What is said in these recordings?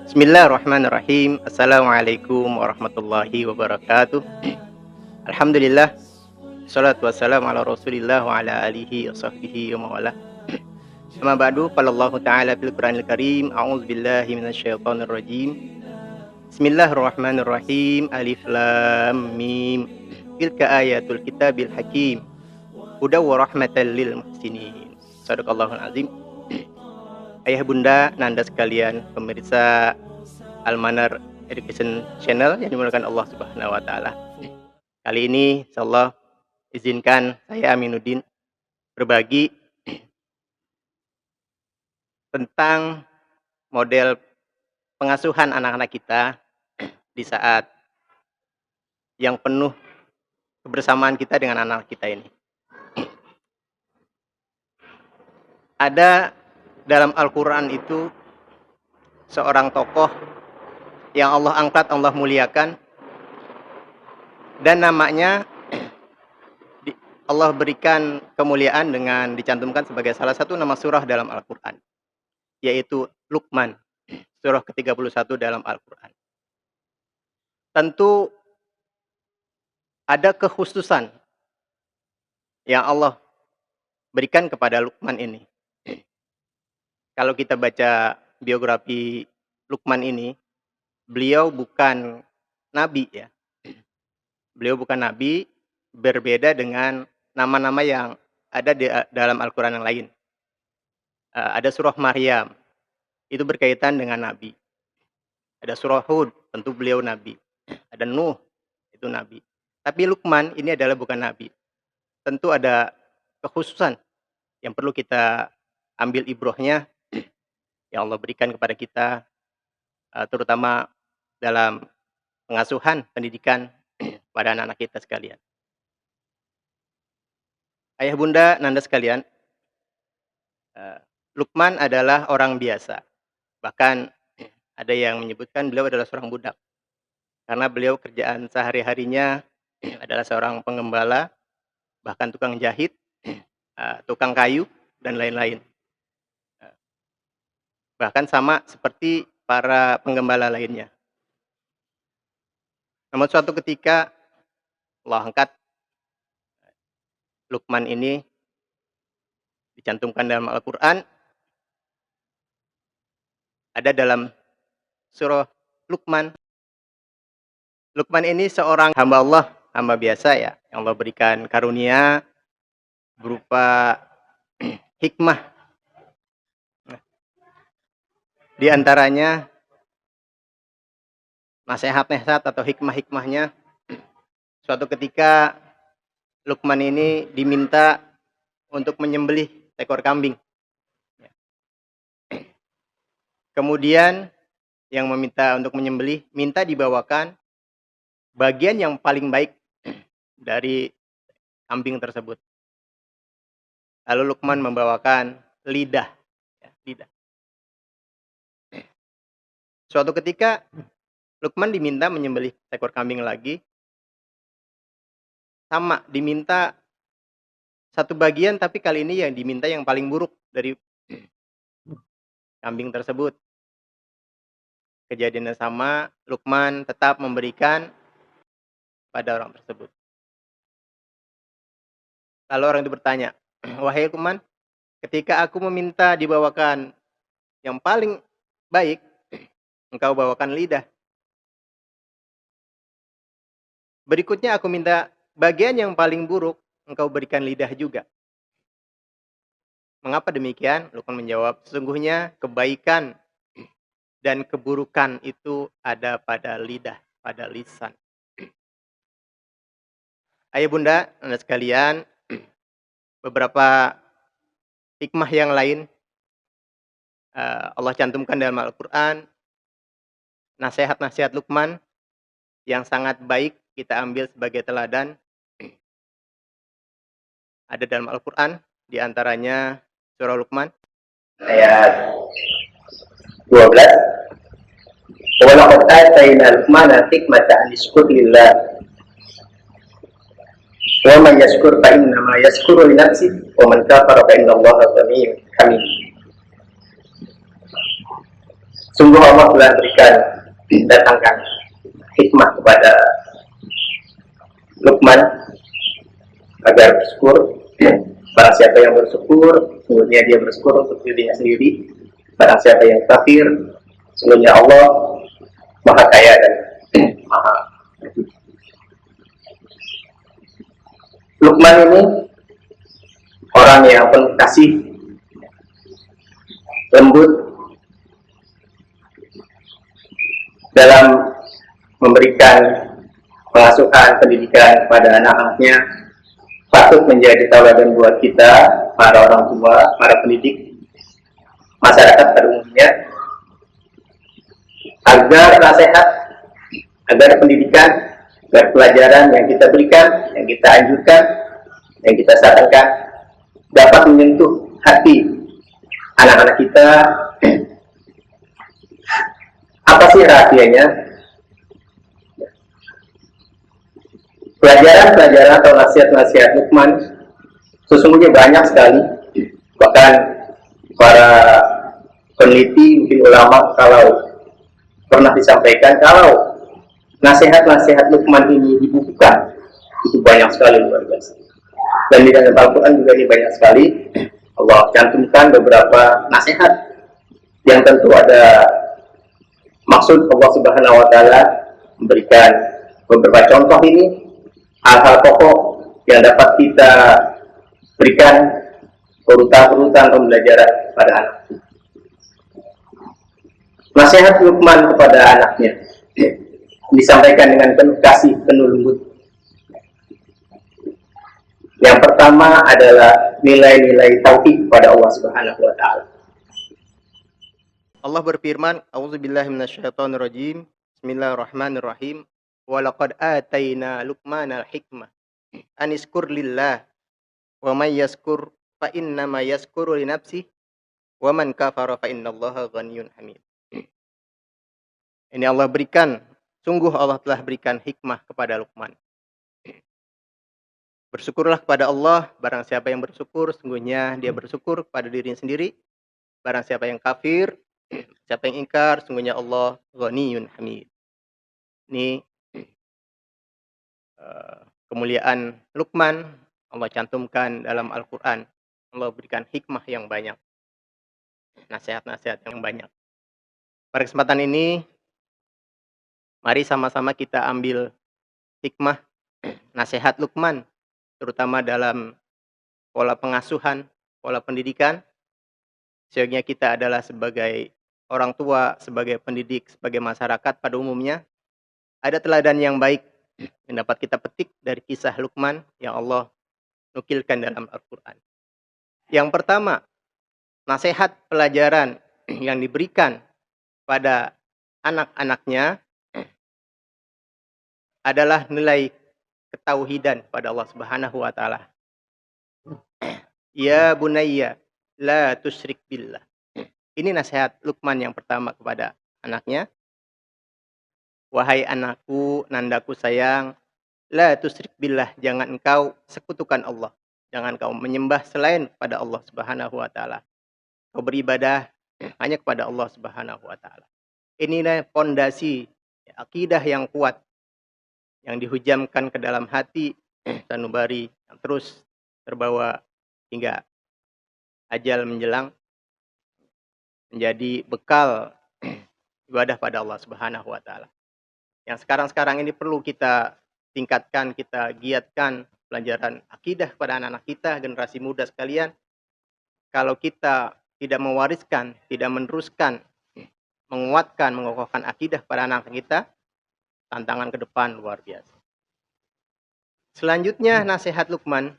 Bismillahirrahmanirrahim. Assalamualaikum warahmatullahi wabarakatuh. Alhamdulillah. Salatu wassalamu ala rasulillah wa ala alihi wa sahbihi wa mawalah. Amma ba'du, qala Allah ta'ala fil Qur'anil Karim, a'udzu billahi minasyaitonir rajim. Bismillahirrahmanirrahim. Alif lam mim. Tilka ayatul kitabil hakim. Hudaw wa rahmatan lil muhsinin. Shadaqallahul azim. Ayah bunda, nanda sekalian, pemirsa Al-Manar Education Channel yang dimuliakan Allah Subhanahu wa taala. Kali ini insyaallah izinkan saya Aminuddin berbagi tentang model pengasuhan anak-anak kita di saat yang penuh kebersamaan kita dengan anak kita ini. Ada dalam Al-Quran itu seorang tokoh yang Allah angkat, Allah muliakan, dan namanya Allah berikan kemuliaan dengan dicantumkan sebagai salah satu nama surah dalam Al-Quran, yaitu Luqman, surah ke-31 dalam Al-Quran. Tentu ada kekhususan yang Allah berikan kepada Luqman ini. Kalau kita baca biografi Luqman ini, beliau bukan nabi ya. Beliau bukan nabi, berbeda dengan nama-nama yang ada di dalam Al-Quran yang lain. Ada surah Maryam, itu berkaitan dengan nabi. Ada surah Hud, tentu beliau nabi. Ada Nuh, itu nabi. Tapi Luqman ini adalah bukan nabi. Tentu ada kekhususan yang perlu kita ambil ibrohnya yang Allah berikan kepada kita, terutama dalam pengasuhan pendidikan pada anak-anak kita sekalian. Ayah bunda, nanda sekalian, Luqman adalah orang biasa. Bahkan ada yang menyebutkan beliau adalah seorang budak. Karena beliau kerjaan sehari-harinya adalah seorang pengembala, bahkan tukang jahit, tukang kayu, dan lain-lain. Bahkan sama seperti para penggembala lainnya. Namun suatu ketika Allah angkat Luqman ini, dicantumkan dalam Al-Quran, ada dalam surah Luqman. Luqman ini seorang hamba Allah, hamba biasa ya, yang Allah berikan karunia berupa hikmah. Di antaranya nasihat-nasihat atau hikmah-hikmahnya, suatu ketika Luqman ini diminta untuk menyembelih seekor kambing. Kemudian yang meminta untuk menyembelih minta dibawakan bagian yang paling baik dari kambing tersebut. Lalu Luqman membawakan lidah. Lidah. Suatu ketika Luqman diminta menyembelih seekor kambing lagi. Sama, diminta satu bagian, tapi kali ini yang diminta yang paling buruk dari kambing tersebut. Kejadiannya sama, Luqman tetap memberikan pada orang tersebut. Lalu orang itu bertanya, wahai Luqman, ketika aku meminta dibawakan yang paling baik, engkau bawakan lidah. Berikutnya aku minta bagian yang paling buruk, engkau berikan lidah juga. Mengapa demikian? Luqman menjawab, sesungguhnya kebaikan dan keburukan itu ada pada lidah, pada lisan. Ayah bunda, anda sekalian, beberapa hikmah yang lain Allah cantumkan dalam Al-Quran, nasihat-nasihat Luqman yang sangat baik kita ambil sebagai teladan. Ada dalam Al-Quran, diantaranya surah Luqman. Ayat 12. Wa laqad atayna Luqmana hikmata an yashkur lillah. Wa man yashkur fa innama yashkuru li nafsihi wa man kafara fa inna Allaha ghaniyyun hamid. Sungguh Allah telah berikan datangkan hikmah kepada Luqman agar bersyukur. Barang siapa yang bersyukur, sungguhnya dia bersyukur untuk dirinya sendiri. Barang siapa yang kafir, sungguhnya Allah Maha Kaya dan Maha. Luqman ini orang yang penuh kasih, lembut dalam memberikan pengasuhan pendidikan kepada anak-anaknya. Patut menjadi tauladan buat kita, para orang tua, para pendidik, masyarakat pada umumnya, agar nasihat, agar pendidikan, agar pelajaran yang kita berikan, yang kita anjurkan, yang kita sarankan dapat menyentuh hati anak-anak kita. Apa sih rahasianya? Pelajaran-pelajaran atau nasihat-nasihat Luqman sesungguhnya banyak sekali. Bahkan para peneliti, mungkin ulama, kalau pernah disampaikan, kalau nasihat-nasihat Luqman ini dibukukan, itu banyak sekali, luar biasa. Dan di dalam Al-Quran juga ini banyak sekali. Allah cantumkan beberapa nasihat yang tentu ada maksud Allah Subhanahu wa Ta'ala memberikan beberapa contoh ini, hal-hal pokok yang dapat kita berikan urutan-urutan pembelajaran pada anak. Nasihat Luqman kepada anaknya disampaikan dengan penuh kasih, penuh lembut. Yang pertama adalah nilai-nilai tauhid kepada Allah Subhanahu wa Ta'ala. Allah berfirman, A'udzubillahi minasyaitonirrajim. Bismillahirrahmanirrahim. Wa laqad atayna Luqmanal hikmah an yashkur lillah wa may yashkur fa innama yashkuru li nafsihi wa man kafara fa innallaha ghaniyyun hamid. Ini Allah berikan, sungguh Allah telah berikan hikmah kepada Luqman. Bersyukurlah kepada Allah, barang siapa yang bersyukur, sungguhnya dia bersyukur kepada dirinya sendiri. Barang siapa yang kafir, siapa yang ingkar, sungguhnya Allah Ghaniyyun Hamid. Ini kemuliaan Luqman Allah cantumkan dalam Al-Quran. Allah berikan hikmah yang banyak, nasihat-nasihat yang banyak. Pada kesempatan ini, mari sama-sama kita ambil hikmah nasihat Luqman, terutama dalam pola pengasuhan, pola pendidikan. Sehingga kita adalah sebagai orang tua, sebagai pendidik, sebagai masyarakat pada umumnya, ada teladan yang baik yang dapat kita petik dari kisah Luqman yang Allah nukilkan dalam Al-Quran. Yang pertama, nasihat pelajaran yang diberikan pada anak-anaknya adalah nilai ketauhidan pada Allah Subhanahu wa Ta'ala. Ya bunayya la tusyrik billah. Ini nasihat Luqman yang pertama kepada anaknya. Wahai anakku, nandaku sayang, la tusyrik billah, jangan engkau sekutukan Allah. Jangan engkau menyembah selain pada Allah Subhanahu wa Ta'ala. Kau beribadah hanya kepada Allah Subhanahu wa Ta'ala. Inilah fondasi akidah yang kuat yang dihujamkan ke dalam hati sanubari yang terus terbawa hingga ajal menjelang, menjadi bekal ibadah pada Allah Subhanahu wa Ta'ala. Yang sekarang-sekarang ini perlu kita tingkatkan, kita giatkan pelajaran akidah kepada anak-anak kita, generasi muda sekalian. Kalau kita tidak mewariskan, tidak meneruskan menguatkan, mengokohkan akidah pada anak kita, tantangan ke depan luar biasa. Selanjutnya nasihat Luqman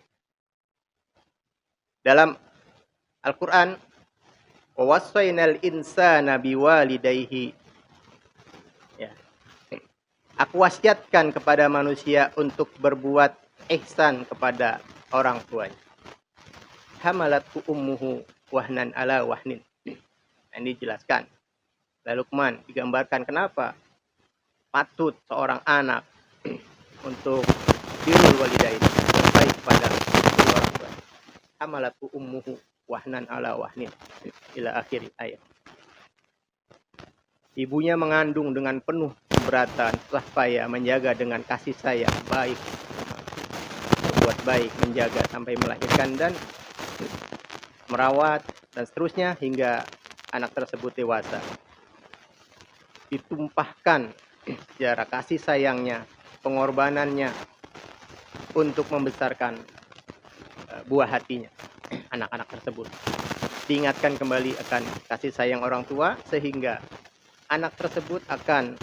dalam Al-Quran, wa wassaynal insana biwalidayhi. Ya. Aku wasiatkan kepada manusia untuk berbuat ihsan kepada orang tuanya. Hamalatku ummuhu wahnan ala wahnin. Ini dijelaskan. Lalu Luqman digambarkan kenapa patut seorang anak untuk birrul walidain, berbaik kepada kedua orang tua. Hamalatku ummuhu wahnan ala wahnin ila akhir ayat. Ibunya mengandung dengan penuh keberatan, susah payah, menjaga dengan kasih sayang, baik, berbuat baik, menjaga sampai melahirkan dan merawat dan seterusnya hingga anak tersebut dewasa. Ditumpahkan sejarah kasih sayangnya, pengorbanannya untuk membesarkan buah hatinya, anak-anak tersebut. Diingatkan kembali akan kasih sayang orang tua sehingga anak tersebut akan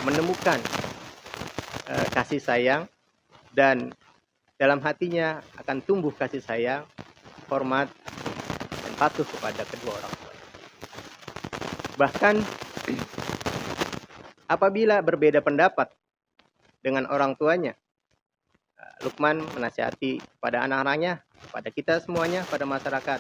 menemukan kasih sayang dan dalam hatinya akan tumbuh kasih sayang, hormat, dan patuh kepada kedua orang tua. Bahkan apabila berbeda pendapat dengan orang tuanya, Luqman menasihati pada anak-anaknya, pada kita semuanya, pada masyarakat.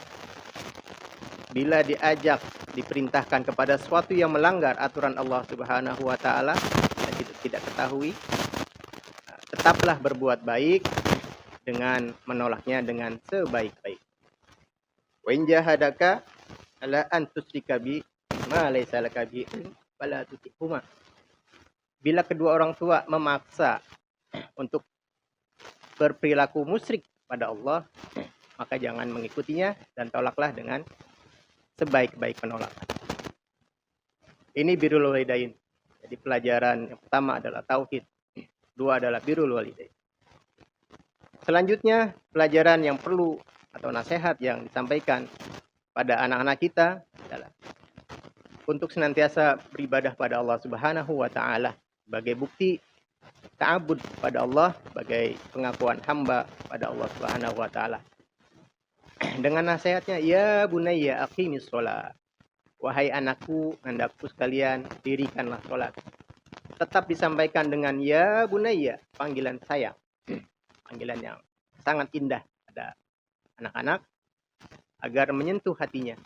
Bila diajak, diperintahkan kepada sesuatu yang melanggar aturan Allah Subhanahu wa taala dan tidak ketahui, tetaplah berbuat baik dengan menolaknya dengan sebaik-baik. Wa in jahadaka ala an tusyrika bi ma laysa laka bi fala tuti'huma. Bila kedua orang tua memaksa untuk berperilaku musyrik pada Allah, maka jangan mengikutinya dan tolaklah dengan sebaik-baik penolakan. Ini birrul walidain. Jadi pelajaran yang pertama adalah tauhid, dua adalah birrul walidain. Selanjutnya pelajaran yang perlu atau nasihat yang disampaikan pada anak-anak kita adalah untuk senantiasa beribadah pada Allah Subhanahu wa taala sebagai bukti ta'abbud pada Allah, sebagai pengakuan hamba pada Allah Subhanahu wa taala. Dengan nasihatnya, ya bunayya aqimis shalah. Wahai anakku, anakku sekalian, dirikanlah salat. Tetap disampaikan dengan ya bunayya, panggilan sayang. Panggilan yang sangat indah pada anak-anak agar menyentuh hatinya.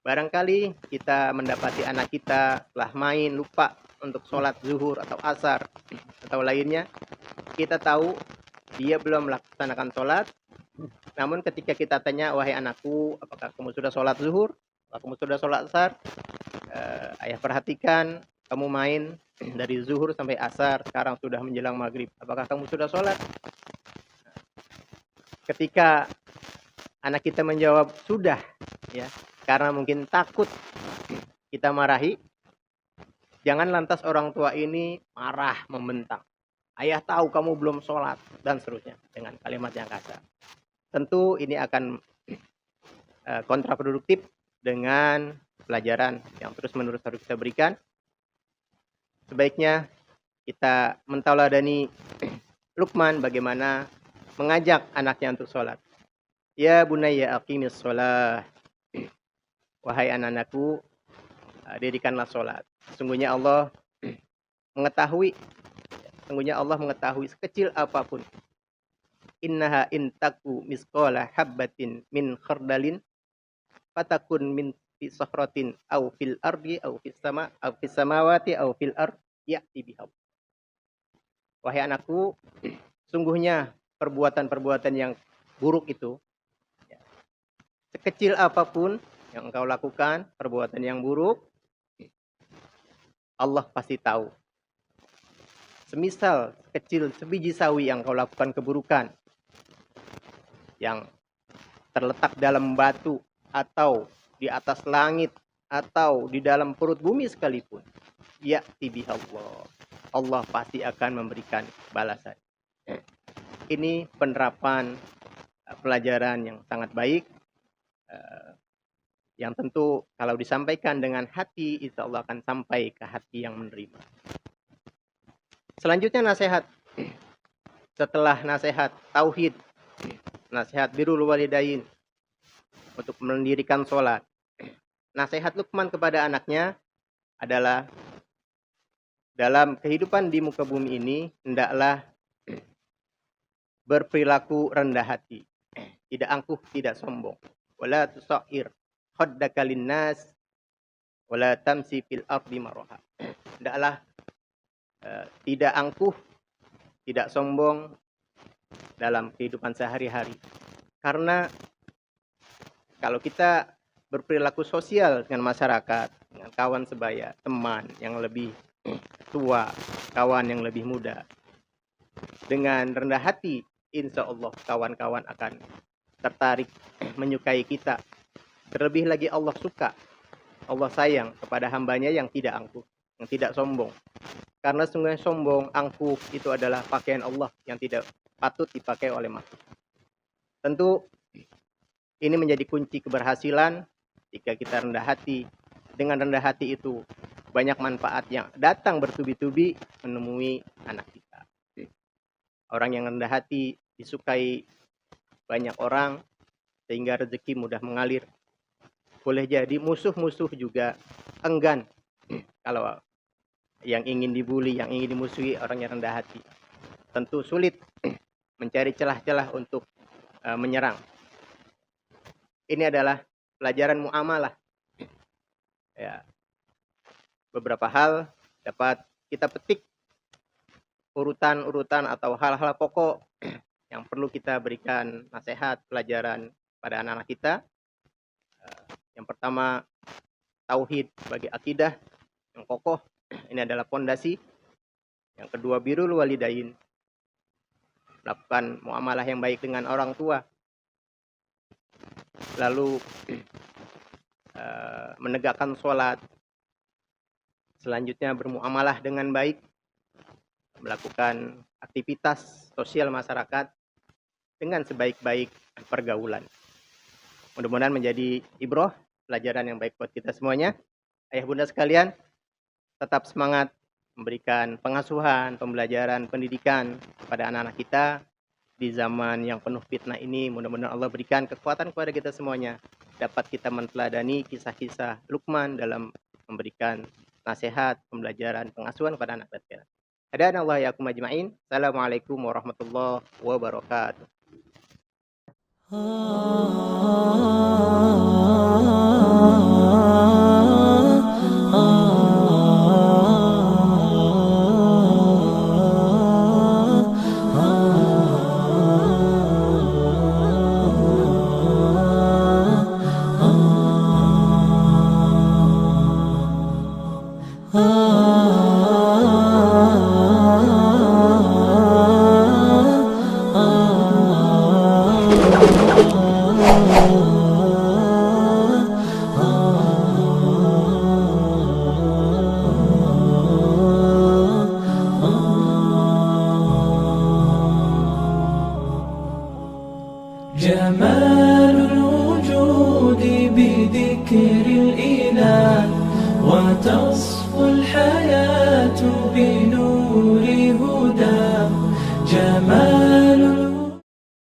Barangkali kita mendapati anak kita telah main lupa untuk sholat zuhur atau asar atau lainnya. Kita tahu dia belum melaksanakan sholat. Namun ketika kita tanya, wahai anakku, apakah kamu sudah sholat zuhur? Apakah kamu sudah sholat asar? Ayah perhatikan, kamu main dari zuhur sampai asar, sekarang sudah menjelang maghrib. Apakah kamu sudah sholat? Ketika anak kita menjawab sudah, ya, karena mungkin takut kita marahi, jangan lantas orang tua ini marah, membentang. Ayah tahu kamu belum sholat, dan seterusnya, dengan kalimat yang kasar. Tentu ini akan kontraproduktif dengan pelajaran yang terus-menerus harus kita berikan. Sebaiknya kita mentauladani Luqman bagaimana mengajak anaknya untuk sholat. Ya bunayya aqimis sholah. Wahai anak-anakku, dirikanlah sholat. Sesungguhnya Allah mengetahui sekecil apapun. Innaha intaku misqala habbatin min khardalin fatakun min fi sakhratin aw fil ardi aw fis sama aw fis samawati aw fil ard ya'ti biha. Wahai anakku, sungguhnya perbuatan-perbuatan yang buruk itu, sekecil apapun yang engkau lakukan, perbuatan yang buruk, Allah pasti tahu. Semisal kecil sebiji sawi yang engkau lakukan keburukan, yang terletak dalam batu atau di atas langit atau di dalam perut bumi sekalipun, ya'ti biha Allah. Allah pasti akan memberikan balasan. Ini penerapan pelajaran yang sangat baik yang tentu kalau disampaikan dengan hati, insya Allah akan sampai ke hati yang menerima. Selanjutnya nasihat. Setelah nasihat tauhid, nasihat birrul walidain untuk mendirikan sholat, nasihat Luqman kepada anaknya adalah dalam kehidupan di muka bumi ini hendaklah berperilaku rendah hati, tidak angkuh, tidak sombong. Wala tusair khaddaka linnas wala tamsi fil ardi maraha. Hendaklah tidak angkuh, tidak sombong dalam kehidupan sehari-hari. Karena kalau kita berperilaku sosial dengan masyarakat, dengan kawan sebaya, teman yang lebih tua, kawan yang lebih muda, dengan rendah hati, insya Allah kawan-kawan akan tertarik menyukai kita. Terlebih lagi Allah suka, Allah sayang kepada hambanya yang tidak angkuh, yang tidak sombong. Karena sungguh sombong, angkuh itu adalah pakaian Allah yang tidak patut dipakai oleh makhluk. Tentu ini menjadi kunci keberhasilan jika kita rendah hati. Dengan rendah hati itu banyak manfaat yang datang bertubi-tubi menemui anak kita. Orang yang rendah hati disukai banyak orang sehingga rezeki mudah mengalir. Boleh jadi musuh-musuh juga enggan kalau yang ingin dibuli, yang ingin dimusuhi orang yang rendah hati. Tentu sulit mencari celah-celah untuk menyerang. Ini adalah pelajaran muamalah. Ya. Beberapa hal dapat kita petik urutan-urutan atau hal-hal pokok yang perlu kita berikan nasihat, pelajaran pada anak-anak kita. Yang pertama, tauhid sebagai akidah yang kokoh. Ini adalah fondasi. Yang kedua, birrul walidain. Melakukan muamalah yang baik dengan orang tua. Lalu menegakkan sholat. Selanjutnya bermuamalah dengan baik. Melakukan aktivitas sosial masyarakat dengan sebaik-baik pergaulan. Mudah-mudahan menjadi ibroh, pelajaran yang baik buat kita semuanya. Ayah bunda sekalian, tetap semangat memberikan pengasuhan, pembelajaran, pendidikan kepada anak-anak kita di zaman yang penuh fitnah ini. Mudah-mudahan Allah berikan kekuatan kepada kita semuanya. Dapat kita menteladani kisah-kisah Luqman dalam memberikan nasihat, pembelajaran, pengasuhan kepada anak kita. Hadana Allah yakum ajma'in. Assalamualaikum warahmatullahi wabarakatuh. جمال الوجود بذكر الإله وتصفو الحياة بنور هداه. جمال